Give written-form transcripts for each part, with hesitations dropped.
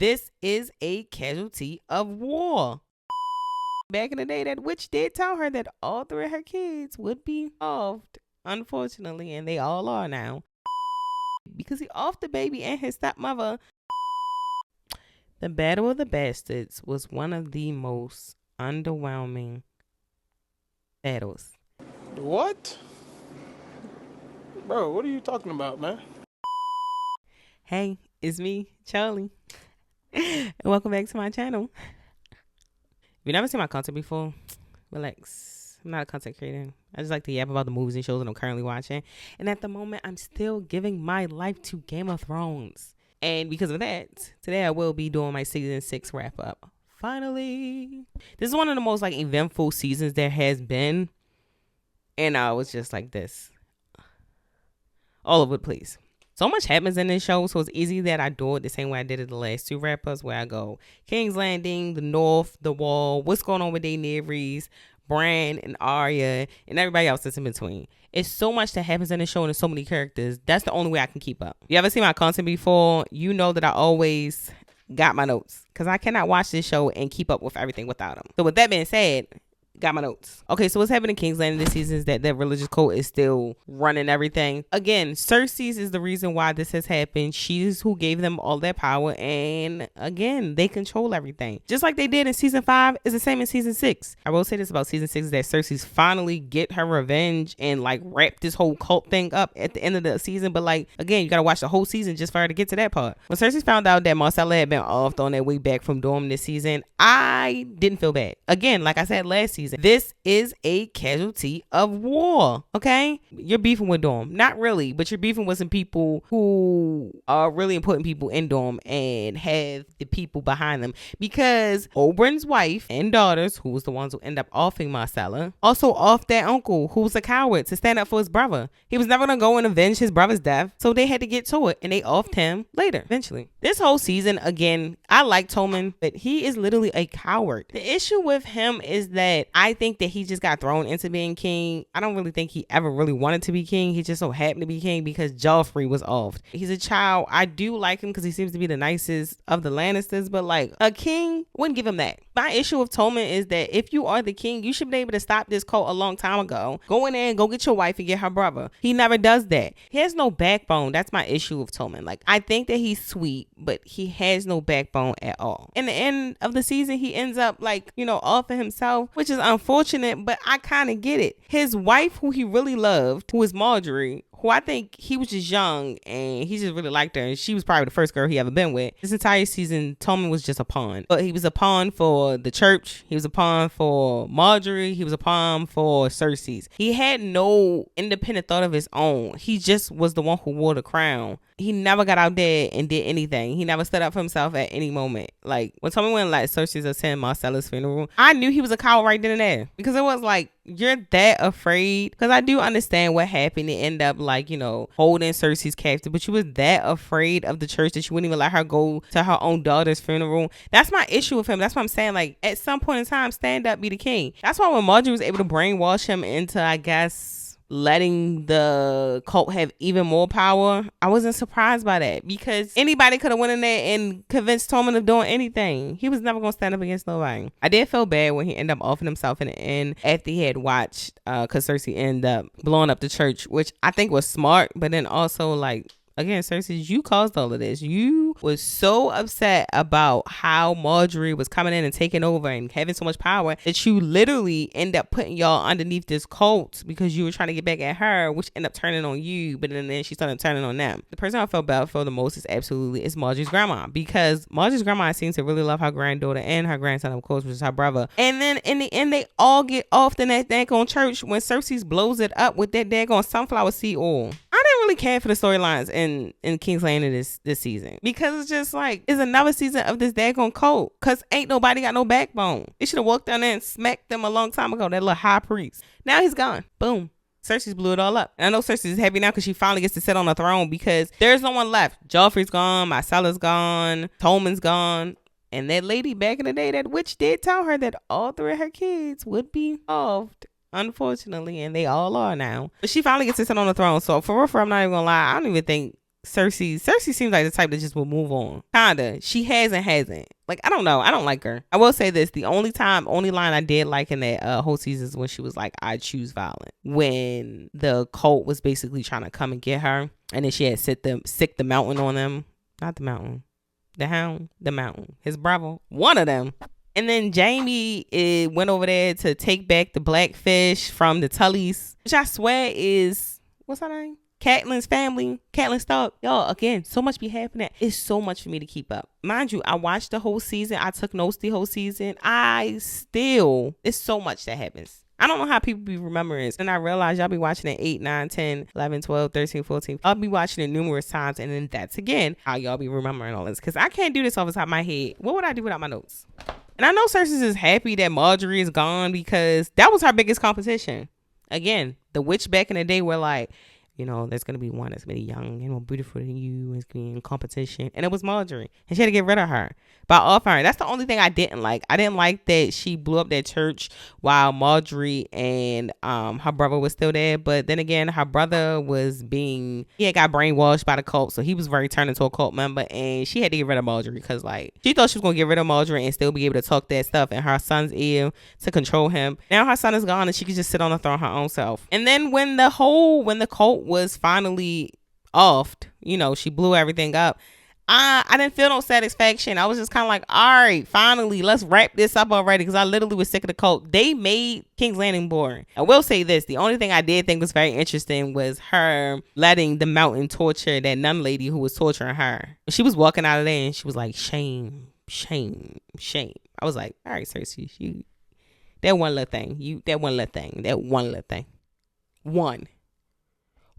This is a casualty of war. Back in the day, that witch did tell her that all three of her kids would be involved, unfortunately, and they all are now. Because he offed the baby and his stepmother. The Battle of the Bastards was one of the most underwhelming battles. What? Bro, what are you talking about, man? Hey, it's me, Charlie. And welcome back to my channel. If you've never seen my content before, relax. I'm not a content creator. I just like to yap about the movies and shows that I'm currently watching. And at the moment, I'm still giving my life to Game of Thrones. And because of that, today I will be doing my season 6 wrap up. Finally. This is one of the most eventful seasons there has been. And I was just like this. All over the place. So much happens in this show, so it's easy that I do it the same way I did it the last 2 wrap-ups, where I go King's Landing, the North, the Wall, what's going on with Daenerys, Bran, and Arya, and everybody else that's in between. It's so much that happens in the show and there's so many characters. That's the only way I can keep up. You ever seen my content before? You know that I always got my notes, because I cannot watch this show and keep up with everything without them. So with that being said, got my notes. Okay, so what's happening in King's Landing this season is that religious cult is still running everything. Again, Cersei's is the reason why this has happened. She's who gave them all that power, and again, they control everything. Just like they did in season 5, is the same in season 6. I will say this about season 6, is that Cersei's finally get her revenge and wrap this whole cult thing up at the end of the season. But again, you gotta watch the whole season just for her to get to that part. When Cersei found out that Marcella had been offed on their way back from Dorne this season, I didn't feel bad. Again, like I said last season, this is a casualty of war, okay? You're beefing with Dorne. Not really, but you're beefing with some people who are really important people in Dorne and have the people behind them. Because Oberyn's wife and daughters, who was the ones who end up offing Marcella, also offed their uncle, who was a coward, to stand up for his brother. He was never gonna go and avenge his brother's death, so they had to get to it, and they offed him later, eventually. This whole season, again, I like Tommen, but he is literally a coward. The issue with him is that I think that he just got thrown into being king. I don't really think he ever really wanted to be king. He just so happened to be king because Joffrey was offed. He's a child. I do like him because he seems to be the nicest of the Lannisters, but a king wouldn't give him that. My issue with Tommen is that if you are the king, you should be able to stop this cult a long time ago. Go in there and go get your wife and get her brother. He never does that. He has no backbone. That's my issue with Tommen. I think that he's sweet, but he has no backbone at all. In the end of the season, he ends up off of himself, which is unfortunate, but I kind of get it. His wife, who he really loved, who is Marjorie, who I think he was just young and he just really liked her, and she was probably the first girl he ever been with. This entire season, Tommen was just a pawn. But he was a pawn for the church. He was a pawn for Marjorie. He was a pawn for Cersei's. He had no independent thought of his own. He just was the one who wore the crown. He never got out there and did anything. He never stood up for himself at any moment. When Tommen went Cersei's attend Marcella's funeral, I knew he was a coward right then and there. Because it was you're that afraid. Because I do understand what happened. It ended up holding Cersei's captive. But you was that afraid of the church that you wouldn't even let her go to her own daughter's funeral. That's my issue with him. That's what I'm saying. At some point in time, stand up, be the king. That's why when Marjorie was able to brainwash him into, I guess, letting the cult have even more power, I wasn't surprised by that, because anybody could have went in there and convinced Tommen of doing anything. He was never gonna stand up against nobody. I did feel bad when he ended up offing himself in the end after he had watched because Cersei ended up blowing up the church, which I think was smart, but then also again, Cersei, you caused all of this. You was so upset about how Marjorie was coming in and taking over and having so much power that you literally end up putting y'all underneath this cult because you were trying to get back at her, which ended up turning on you, but then she started turning on them. The person I felt bad for the most is Marjorie's grandma, because Marjorie's grandma seems to really love her granddaughter and her grandson, of course, which is her brother. And then in the end, they all get off in that daggone church when Cersei blows it up with that daggone sunflower seed oil. I didn't really care for the storylines in King's Landing this season, because it's just it's another season of this daggone cult, because ain't nobody got no backbone. They should have walked down there and smacked them a long time ago, that little high priest. Now he's gone. Boom. Cersei blew it all up. And I know Cersei's happy now because she finally gets to sit on the throne, because there's no one left. Joffrey's gone, Marcella's gone, Tommen's gone. And that lady back in the day, that witch did tell her that all 3 of her kids would be involved, unfortunately, and they all are now. But she finally gets to sit on the throne. So for real, I'm not even gonna lie, I don't even think Cersei seems like the type that just will move on. Kinda. She hasn't. Like, I don't know. I don't like her. I will say this. The only line I did like in that whole season is when she was like, I choose violence. When the cult was basically trying to come and get her. And then she had sick the mountain on them. Not the mountain. The hound. The mountain. His brother. One of them. And then Jamie went over there to take back the blackfish from the Tullys. Which I swear is... What's her name? Catelyn's family, Catelyn Stark. Y'all, again, so much be happening. It's so much for me to keep up. Mind you, I watched the whole season. I took notes the whole season. It's so much that happens. I don't know how people be remembering. And I realize y'all be watching it 8, 9, 10, 11, 12, 13, 14. I'll be watching it numerous times. And then that's, again, how y'all be remembering all this. Because I can't do this off the top of my head. What would I do without my notes? And I know Cersei is happy that Marjorie is gone because that was her biggest competition. Again, the witch back in the day were like, you know, there's going to be one that's really young and more beautiful than you. It's going to be in competition. And it was Marjorie. And she had to get rid of her by offering. That's the only thing I didn't like. I didn't like that she blew up that church while Marjorie and her brother was still there. But then again, her brother he had got brainwashed by the cult. So he was very turned into a cult member. And she had to get rid of Marjorie because, like, she thought she was going to get rid of Marjorie and still be able to talk that stuff in her son's ear to control him. Now her son is gone and she could just sit on the throne her own self. And then when the cult was finally offed, you know, she blew everything up. I didn't feel no satisfaction. I was just kind of like, all right, finally, let's wrap this up already, because I literally was sick of the cult. They made King's Landing boring. I will say this. The only thing I did think was very interesting was her letting the mountain torture that nun lady who was torturing her. She was walking out of there and she was like, shame, shame, shame. I was like, all right, Cersei, that one little thing.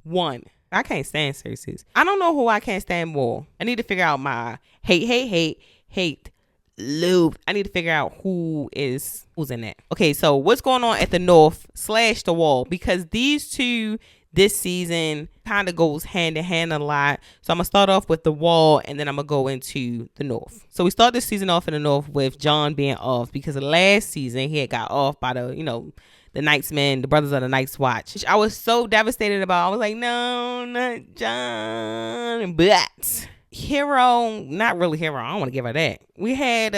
One. I can't stand Cersei's. I don't know who I can't stand more. I need to figure out my hate, love. I need to figure out who's in that. Okay, so what's going on at the North / the Wall? Because these two this season kind of goes hand in hand a lot. So I'm going to start off with the Wall and then I'm going to go into the North. So we start this season off in the North with Jon being off because the last season he had got off by the Night's Men, the Brothers of the Night's Watch, which I was so devastated about. I was like, no, not Jon. But hero, not really hero. I don't want to give her that. We had,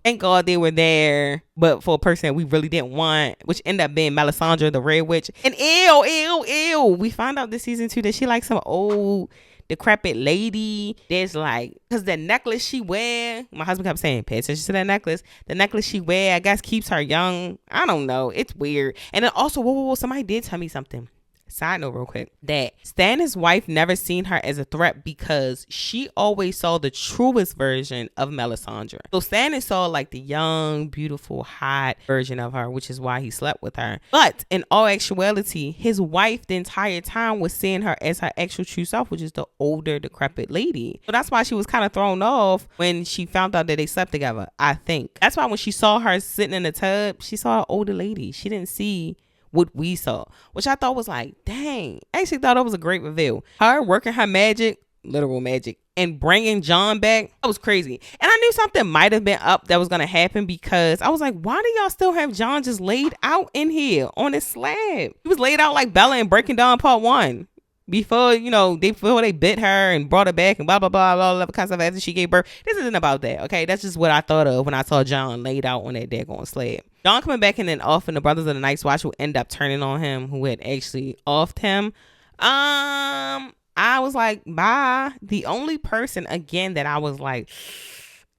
thank God they were there, but for a person that we really didn't want, which ended up being Melisandre, the Red Witch. And ew. We find out this season 2 that she likes some old decrepit lady. There's like, because the necklace she wear, my husband kept saying, pay attention to that necklace. The necklace she wear, I guess, keeps her young. I don't know. It's weird. And then also, whoa, somebody did tell me something. Side note real quick, that Stannis' wife never seen her as a threat because she always saw the truest version of Melisandre. So Stannis saw like the young, beautiful, hot version of her, which is why he slept with her. But in all actuality, his wife the entire time was seeing her as her actual true self, which is the older, decrepit lady. So that's why she was kind of thrown off when she found out that they slept together, I think. That's why when she saw her sitting in the tub, she saw an older lady. She didn't see what we saw, which I thought was like, dang. I actually thought it was a great reveal. Her working her magic, literal magic, and bringing Jon back, that was crazy. And I knew something might have been up that was going to happen because I was like, why do y'all still have Jon just laid out in here on this slab? He was laid out like Bella in Breaking Dawn Part 1. Before they bit her and brought her back and blah blah blah blah blah kind of stuff after she gave birth. This isn't about that, okay? That's just what I thought of when I saw Jon laid out on that daggone slab. Jon coming back and then off, and the Brothers of the Night's Watch will end up turning on him, who had actually offed him. I was like, bye. The only person again that I was like,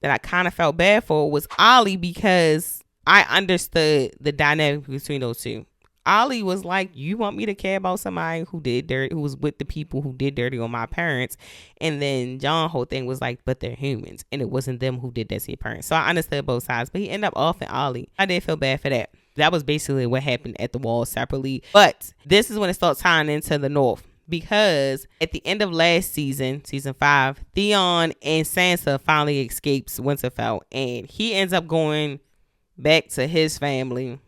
that I kind of felt bad for was Ollie, because I understood the dynamic between those two. Ollie was like, you want me to care about somebody who was with the people who did dirty on my parents? And then Jon's whole thing was like, but they're humans, and it wasn't them who did that to your parents. So I understood both sides, but he ended up offing Ollie. I did feel bad for that. That was basically what happened at the Wall separately. But this is when it starts tying into the North, because at the end of last season, season 5, Theon and Sansa finally escapes Winterfell, and he ends up going back to his family.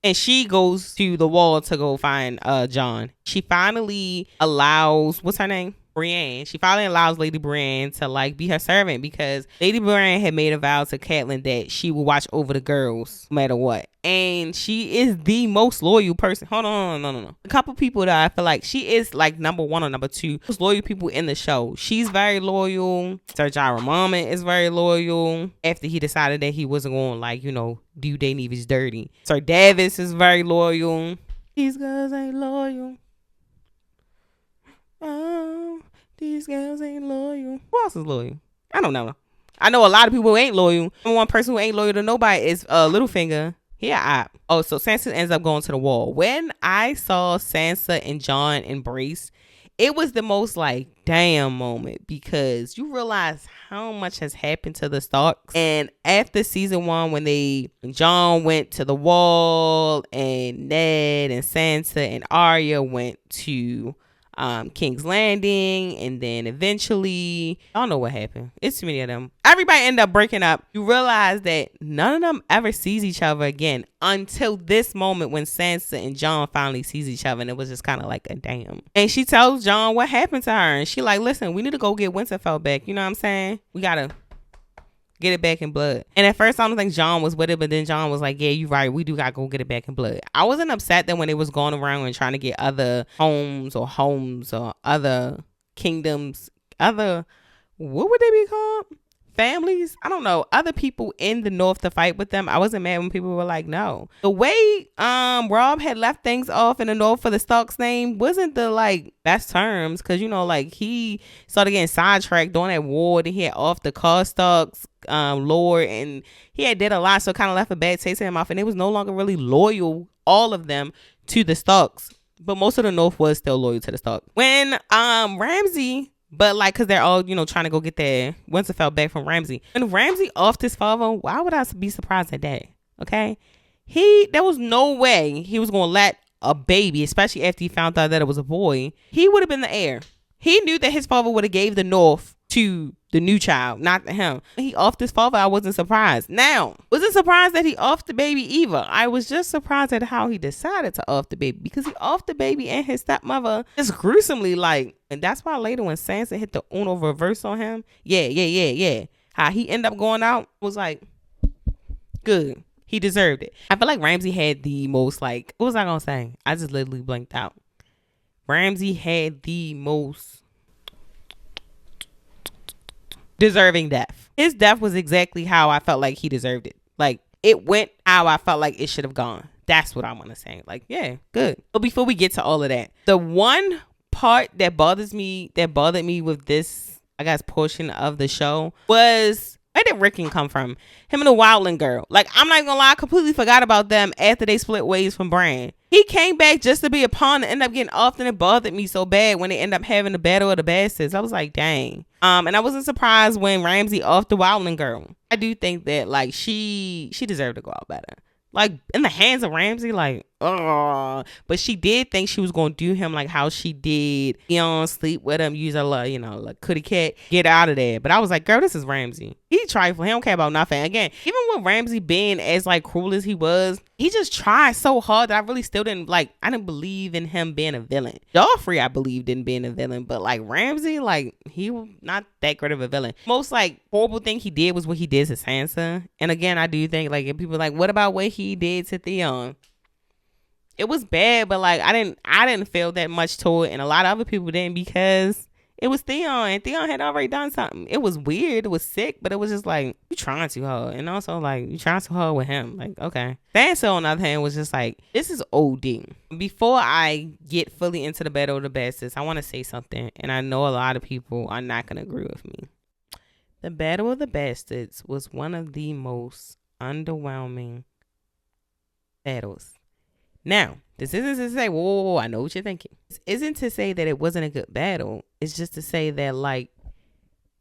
And she goes to the Wall to go find Jon. She finally allows, what's her name? Brienne. She finally allows Lady Brienne to like be her servant because Lady Brienne had made a vow to Catelyn that she will watch over the girls no matter what. And she is the most loyal person. Hold on, no. A couple people that I feel like she is like number one or number two most loyal people in the show. She's very loyal. Sir Jorah Mormont is very loyal. After he decided that he wasn't going to like, do Daenerys dirty. Sir Davos is very loyal. These girls ain't loyal. Oh, these girls ain't loyal. Who else is loyal? I don't know. I know a lot of people who ain't loyal. One person who ain't loyal to nobody is Littlefinger. Yeah. So Sansa ends up going to the wall. When I saw Sansa and Jon embrace, it was the most like damn moment because you realize how much has happened to the Starks. And after season 1, when Jon went to the wall and Ned and Sansa and Arya went to King's Landing, and then eventually I don't know what happened. It's too many of them. Everybody ended up breaking up. You realize that none of them ever sees each other again until this moment when Sansa and Jon finally sees each other, and it was just kind of like a damn. And she tells Jon what happened to her, and she like, listen, we need to go get Winterfell back. You know what I'm saying? We gotta get it back in blood. And at first I don't think Jon was with it, but then Jon was like, yeah, you're right, we do gotta go get it back in blood. I wasn't upset that when it was going around and trying to get other homes or other kingdoms, what would they be called? Families? I don't know. Other people in the North to fight with them. I wasn't mad when people were like, no. The way Rob had left things off in the North for the Starks name wasn't the like best terms, because like he started getting sidetracked during that war. Then he had off the Karstarks lore, and he had did a lot, so it kind of left a bad taste in his mouth, and it was no longer really loyal, all of them, to the Starks. But most of the North was still loyal to the Starks. When Ramsay, but like, because they're all, trying to go get their Winterfell back from Ramsay. When Ramsay offed his father, why would I be surprised at that? Okay? There was no way he was going to let a baby, especially after he found out that it was a boy, he would have been the heir. He knew that his father would have gave the North to the new child, not to him. He offed his father. I wasn't surprised. Now, wasn't surprised that he offed the baby either. I was just surprised at how he decided to off the baby, because he offed the baby and his stepmother just gruesomely, like, and that's why later when Sansa hit the Uno reverse on him, yeah, how he ended up going out was like, good. He deserved it. I feel like Ramsay had the most, like, what was I gonna say? I just literally blanked out. Ramsay had the most deserving death. His death was exactly how I felt like he deserved it. Like, it went how I felt like it should have gone. That's what I want to say. Like, yeah, good. But before we get to all of that, the one part that bothered me with this, I guess, portion of the show was, where did Rickon come from? Him and the Wildling girl. Like, I'm not gonna lie, I completely forgot about them after they split ways from Bran. He came back just to be a pawn and end up getting off, and it bothered me so bad when they end up having the Battle of the Bastards. I was like, dang. And I wasn't surprised when Ramsay offed the Wildling girl. I do think that, like, she deserved to go out better. Like, in the hands of Ramsay, like, oh. But she did think she was going to do him like how she did Theon, sleep with him, use her, like kitty cat, get out of there. But I was like, girl, this is Ramsay. He trifling. He don't care about nothing. Again, even with Ramsay being as, like, cruel as he was, he just tried so hard that I really still didn't, like, I didn't believe in him being a villain. Joffrey, I believed in being a villain. But, like, Ramsay, like, he was not that great of a villain. Most, like, horrible thing he did was what he did to Sansa. And again, I do think, like, if people are like, what about what he did to Theon? It was bad, but like I didn't feel that much to it, and a lot of other people didn't, because it was Theon, and Theon had already done something. It was weird, it was sick, but it was just like, you trying too hard, and also like you trying too hard with him. Like, okay. Sansa, on the other hand, was just like, this is OD. Before I get fully into the Battle of the Bastards, I want to say something, and I know a lot of people are not gonna agree with me. The Battle of the Bastards was one of the most underwhelming battles. Now, this isn't to say, whoa, I know what you're thinking. This isn't to say that it wasn't a good battle. It's just to say that, like,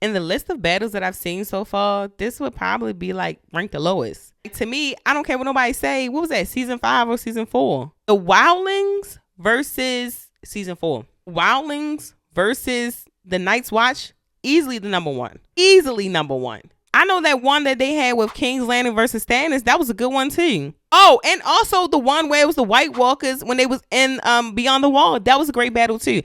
in the list of battles that I've seen so far, this would probably be, like, ranked the lowest. Like, to me, I don't care what nobody say. What was that, season 5 or season 4? The Wildlings versus season 4. Wildlings versus the Night's Watch, easily the number one. Easily number one. I know that one that they had with King's Landing versus Stannis, that was a good one too. Oh, and also the one where it was the White Walkers when they was in Beyond the Wall. That was a great battle too.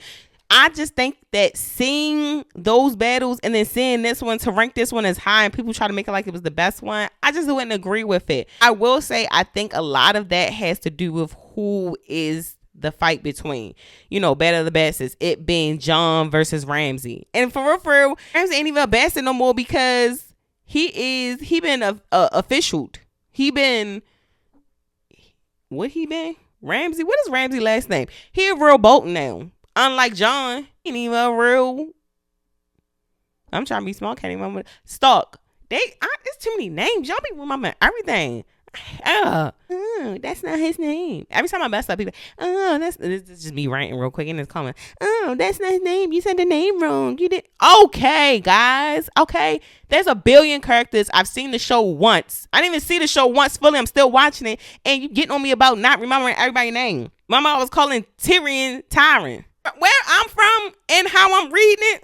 I just think that seeing those battles and then seeing this one to rank this one as high and people try to make it like it was the best one, I just wouldn't agree with it. I will say I think a lot of that has to do with who is the fight between, Better or the Bastards, it being John versus Ramsey. And for real, Ramsey ain't even a bastard no more because he been officialed. He been Ramsey. What is Ramsey last name? He a real Bolton now. Unlike John, he ain't even a real. I'm trying to be small. Can't even remember. Stark. It's too many names. Y'all be remembering everything. That's not his name. Every time I mess up, people, this is just me ranting real quick in this comment. That's not his name. You said the name wrong. You did. Okay, guys. Okay. There's a billion characters. I've seen the show once. I didn't even see the show once fully. I'm still watching it. And you getting on me about not remembering everybody's name. My mom was calling Tyrion. Where I'm from and how I'm reading it,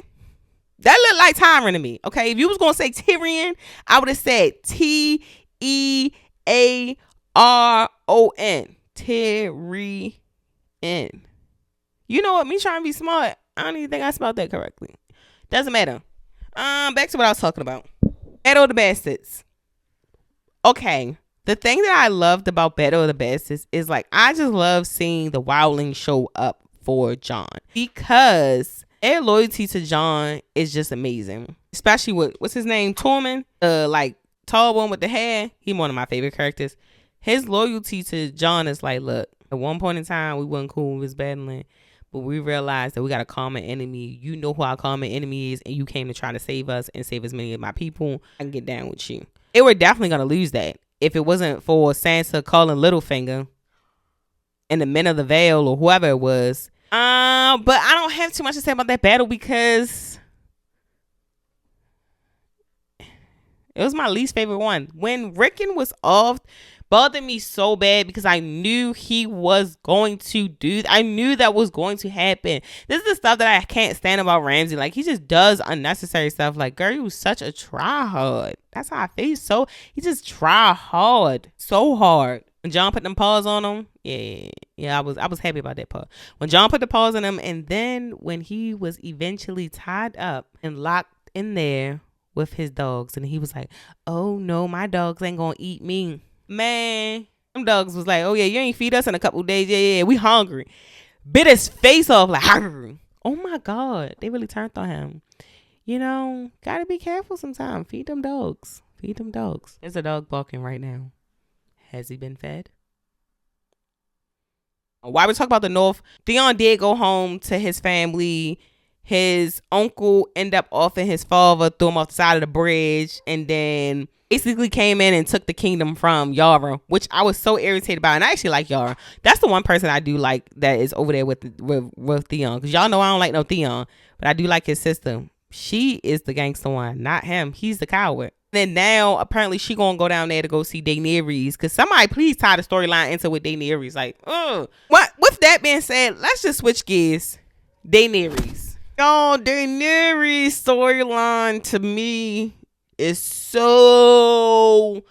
that looked like Tyrion to me. Okay. If you was going to say Tyrion, I would have said T-E-A-R-O-N. Tyrion. You know what? Me trying to be smart, I don't even think I spelled that correctly. Doesn't matter. Back to what I was talking about. Battle of the Bastards. Okay. The thing that I loved about Battle of the Bastards is like I just love seeing the wildlings show up for John because their loyalty to John is just amazing. Especially with what's his name? Tormund. Like tall one with the hair. He's one of my favorite characters. His loyalty to John is like, look, at one point in time we wasn't cool with his battling, but we realized that we got a common enemy. You know who our common enemy is, and you came to try to save us and save as many of my people. I can get down with you. They were definitely gonna lose that if it wasn't for Sansa calling Littlefinger and the Men of the Vale or whoever it was. But I don't have too much to say about that battle because it was my least favorite one. When Rickon was off, bothered me so bad because I knew he was going to do. I knew that was going to happen. This is the stuff that I can't stand about Ramsey. Like he just does unnecessary stuff. Like girl, you was such a tryhard. That's how I feel. So he just try hard, so hard. When John put them paws on him, yeah, I was happy about that part. When John put the paws on him, and then when he was eventually tied up and locked in there with his dogs, and he was like, "Oh no, my dogs ain't gonna eat me." Man, them dogs was like, "Oh yeah, you ain't feed us in a couple days. Yeah, we hungry." Bit his face off like, oh my God, they really turned on him. Gotta be careful sometimes. Feed them dogs. There's a dog barking right now. Has he been fed? While we talk about the North, Theon did go home to his family. His uncle ended up offing his father, threw him off the side of the bridge, and then basically came in and took the kingdom from Yara, which I was so irritated by. And I actually like Yara. That's the one person I do like that is over there with Theon. Because y'all know I don't like no Theon, but I do like his sister. She is the gangster one, not him. He's the coward. Then now, apparently, she gonna go down there to go see Daenerys. Because somebody please tie the storyline into with Daenerys. Like, What? With that being said, let's just switch gears. Daenerys. Y'all, Daenerys storyline to me is so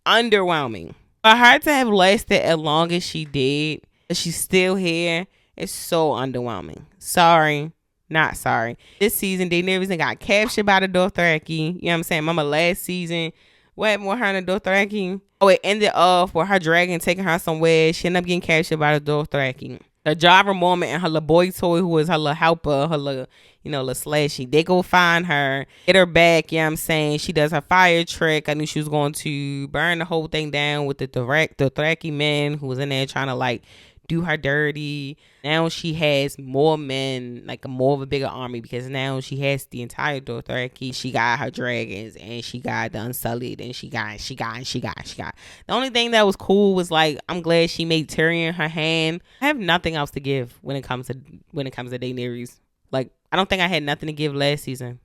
underwhelming. For her to have lasted as long as she did, but she's still here, it's so underwhelming. Sorry. Not sorry. This season, Daenerys got captured by the Dothraki. You know what I'm saying? Remember last season, what happened with her and the Dothraki? Oh, it ended off with her dragon taking her somewhere. She ended up getting captured by the Dothraki. The Java moment and her little boy toy, who was her little helper, her little, little slashy. They go find her, get her back. You know what I'm saying? She does her fire trick. I knew she was going to burn the whole thing down with the Dothraki men who was in there trying to like do her dirty. Now she has more men, like more of a bigger army, because now she has the entire Dothraki. She got her dragons and she got the Unsullied and she got. The only thing that was cool was like, I'm glad she made Tyrion her hand. I have nothing else to give when it comes to Daenerys. Like, I don't think I had nothing to give last season,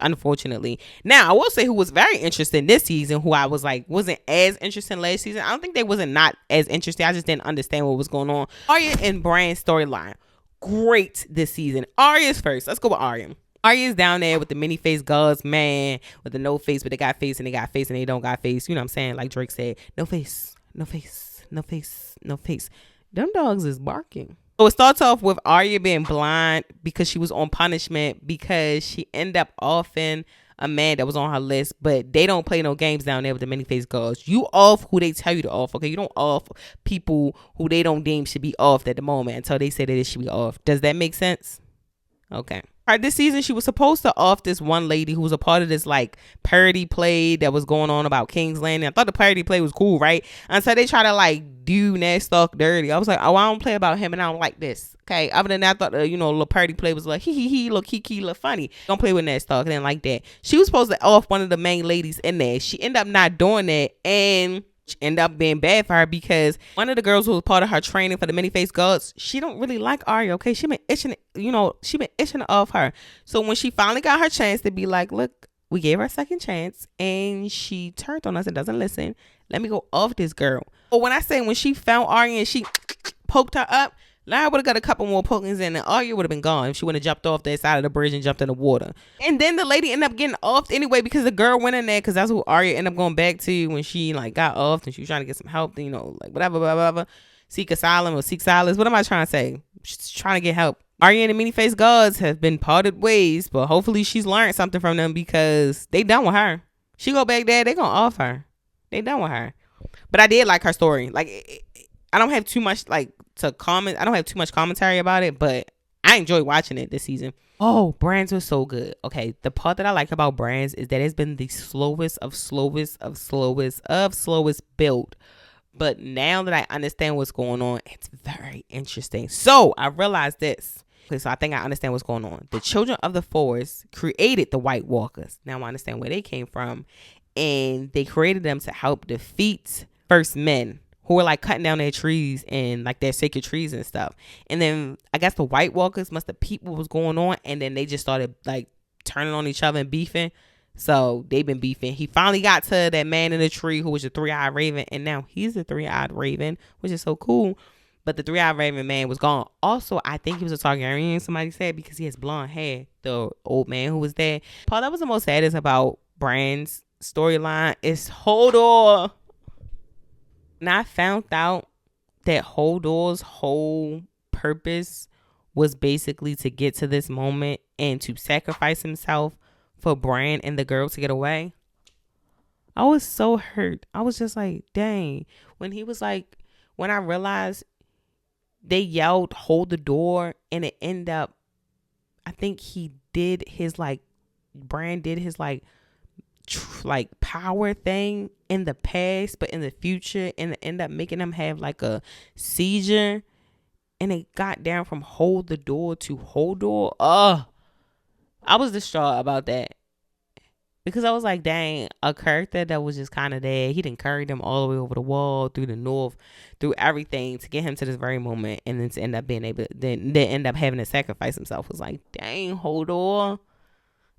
unfortunately. Now I will say who was very interesting this season, who I was like wasn't as interesting last season. I don't think they wasn't not as interesting. I just didn't understand what was going on. Arya and Bran's storyline, great this season. Arya's first. Let's go with Arya. Arya's down there with the many face gods, man, with the no face, but they got face and they got face and they don't got face. You know what I'm saying? Like Drake said, no face, no face, no face, no face. Them dogs is barking. So it starts off with Arya being blind because she was on punishment because she ended up offing a man that was on her list, but they don't play no games down there with the many-faced girls. You off who they tell you to off, okay? You don't off people who they don't deem should be off at the moment until they say that it should be off. Does that make sense? Okay. All right, this season she was supposed to off this one lady who was a part of this like parody play that was going on about King's Landing. I thought the parody play was cool, right? Until they try to like do Ned Stark dirty. I was like, oh, I don't play about him and I don't like this. Okay. Other than that, I thought the little parody play was like he look kiki look funny. Don't play with Ned Stark. I didn't like that. She was supposed to off one of the main ladies in there. She ended up not doing that and end up being bad for her because one of the girls who was part of her training for the many-faced girls, she don't really like Arya, okay? She been itching, she been itching off her. So when she finally got her chance to be like, look, we gave her a second chance and she turned on us and doesn't listen. Let me go off this girl. But when I say when she found Arya and she poked her up, I would have got a couple more pokings in and Arya would have been gone if she would have jumped off that side of the bridge and jumped in the water. And then the lady ended up getting off anyway because the girl went in there because that's who Arya ended up going back to when she like got off and she was trying to get some help, like whatever, blah, blah, blah. Seek asylum or seek solace. What am I trying to say? She's trying to get help. Arya and the many-faced gods have been parted ways, but hopefully she's learned something from them because they done with her. She go back there, they gonna off her. They done with her. But I did like her story. Like, I don't have too much like to comment. I don't have too much commentary about it, but I enjoyed watching it this season. Oh, Brands was so good. Okay, the part that I like about Brands is that it's been the slowest build. But now that I understand what's going on, it's very interesting. So I realized this. Okay, so I think I understand what's going on. The children of the forest created the White Walkers. Now I understand where they came from. And they created them to help defeat first men who were like cutting down their trees and like their sacred trees and stuff. And then I guess the White Walkers must have peeped what was going on. And then they just started like turning on each other and beefing. So they've been beefing. He finally got to that man in the tree who was a 3-eyed raven. And now he's a 3-eyed raven, which is so cool. But the 3-eyed raven man was gone. Also, I think he was a Targaryen, somebody said, because he has blonde hair. The old man who was there. Paul, that was the most saddest about Bran's storyline is Hodor. And I found out that Hodor's whole purpose was basically to get to this moment and to sacrifice himself for Bran and the girl to get away. I was so hurt. I was just like, dang. When I realized they yelled, hold the door, and it ended up, I think Bran did his power thing in the past, but in the future, and it ended up making them have like a seizure, and it got down from hold the door to Hodor. I was distraught about that because I was like, dang, a character that was just kind of there. He didn't carry them all the way over the wall, through the north, through everything to get him to this very moment, and then to end up being able, then end up having to sacrifice himself. It was like, dang, Hodor.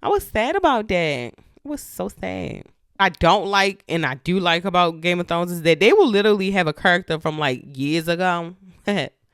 I was sad about that. It was so sad. I don't like and I do like about Game of Thrones is that they will literally have a character from like years ago,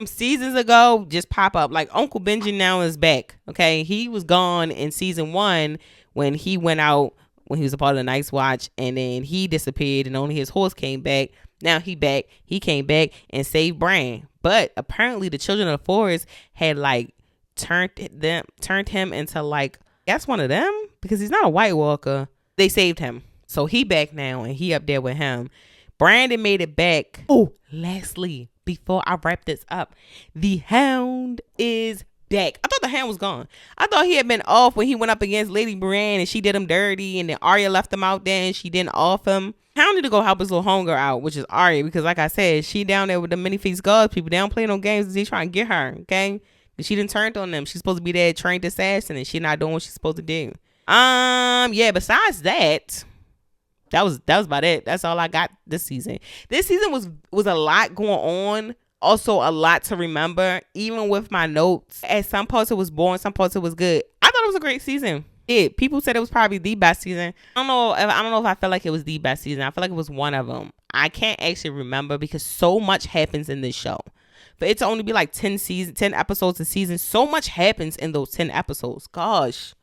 seasons ago, just pop up. Like Uncle Benji now is back. Okay, he was gone in season 1 when he went out when he was a part of the Night's Watch, and then he disappeared and only his horse came back. Now he back. He came back and saved Bran. But apparently the children of the forest had like turned him into like, that's one of them because he's not a White Walker. They saved him. So he back now and he up there with him. Brandon made it back. Oh, lastly, before I wrap this up, the Hound is back. I thought the Hound was gone. I thought he had been off when he went up against Lady Brienne and she did him dirty, and then Arya left him out there and she didn't off him. Hound need to go help his little homegirl out, which is Arya, because like I said, she down there with the many-faced gods people. They don't play no games. They trying to get her, okay? She didn't turn on them. She's supposed to be that trained assassin and she not doing what she's supposed to do. Yeah, besides that was about it. That's all I got this season. This season was a lot going on. Also a lot to remember, even with my notes. At some parts it was boring, some parts it was good. I thought it was a great season. People said it was probably the best season. I don't know if I felt like it was the best season. I feel like it was one of them. I can't actually remember because so much happens in this show. For it to only be like 10 episodes a season, so much happens in those 10 episodes. Gosh.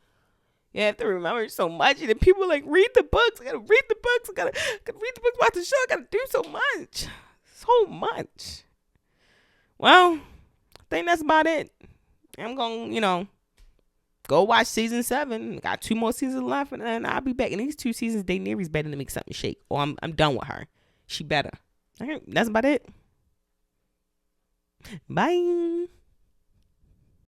You have to remember so much. And then people like, read the books. I gotta read the books. I gotta read the books about the show. I gotta do so much. So much. Well, think that's about it. I'm gonna, go watch season 7. Got 2 more seasons left, and then I'll be back. In these 2 seasons, Daenerys better to make something shake, or I'm done with her. She better. All right, that's about it. Bye.